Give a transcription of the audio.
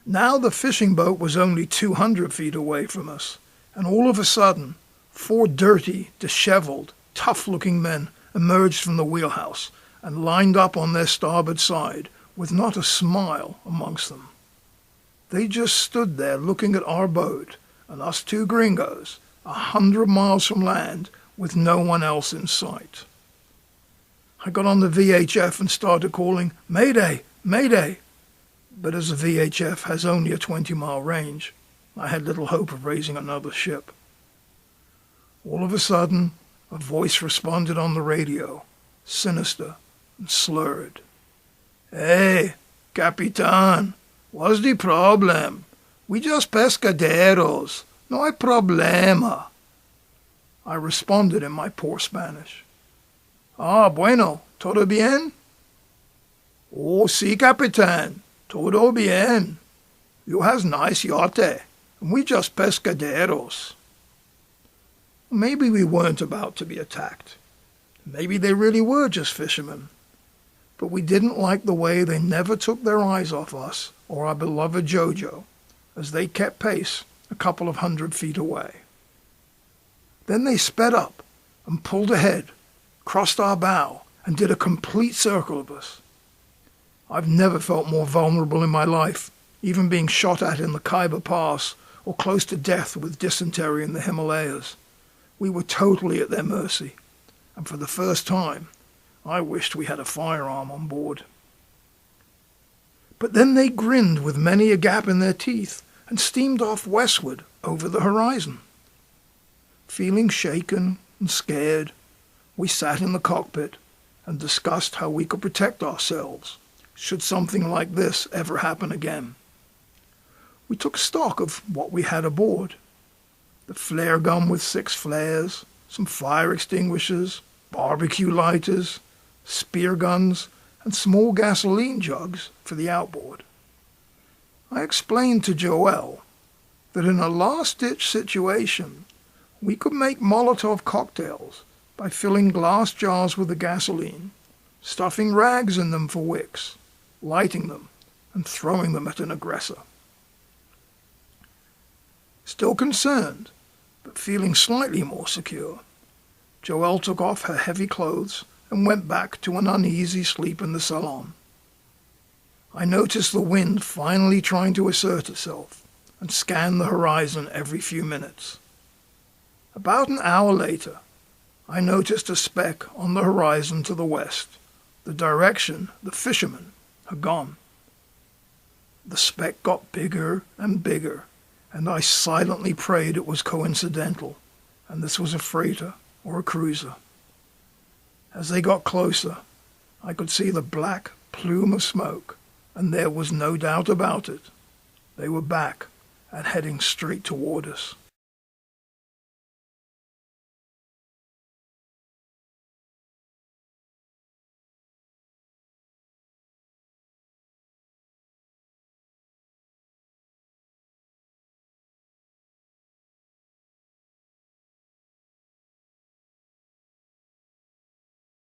Now the fishing boat was only 200 feet away from us, and all of a sudden, 4 dirty, disheveled, tough-looking men emerged from the wheelhouse and lined up on their starboard side with not a smile amongst them. They just stood there looking at our boat and us 2 gringos, 100 miles from land, with no one else in sight. I got on the VHF and started calling, "Mayday! Mayday!" But as the VHF has only a 20-mile range, I had little hope of raising another ship. All of a sudden, a voice responded on the radio, sinister and slurred. "Hey, Capitan, what's the problem? We just pescaderos. No hay problema." I responded in my poor Spanish. "Ah, bueno, todo bien?" "Oh, sí, Capitan, todo bien. You has nice yacht, and we just pescaderos." Maybe we weren't about to be attacked. Maybe they really were just fishermen. But we didn't like the way they never took their eyes off us or our beloved Jojo as they kept pace a couple of 100 feet away. Then they sped up and pulled ahead, crossed our bow, and did a complete circle of us. I've never felt more vulnerable in my life, even being shot at in the Khyber Pass or close to death with dysentery in the Himalayas. We were totally at their mercy, and for the first time, I wished we had a firearm on board. But then they grinned with many a gap in their teeth and steamed off westward over the horizon. Feeling shaken and scared, we sat in the cockpit and discussed how we could protect ourselves should something like this ever happen again. We took stock of what we had aboard. The flare gun with 6 flares, some fire extinguishers, barbecue lighters, spear guns, and small gasoline jugs for the outboard. I explained to Joel that in a last-ditch situation, we could make Molotov cocktails by filling glass jars with the gasoline, stuffing rags in them for wicks, lighting them, and throwing them at an aggressor. Still concerned, but feeling slightly more secure, Joelle took off her heavy clothes and went back to an uneasy sleep in the salon. I noticed the wind finally trying to assert itself and scanned the horizon every few minutes. About an hour later, I noticed a speck on the horizon to the west, the direction the fishermen had gone. The speck got bigger and bigger, and I silently prayed it was coincidental, and this was a freighter or a cruiser. As they got closer, I could see the black plume of smoke, and there was no doubt about it. They were back and heading straight toward us.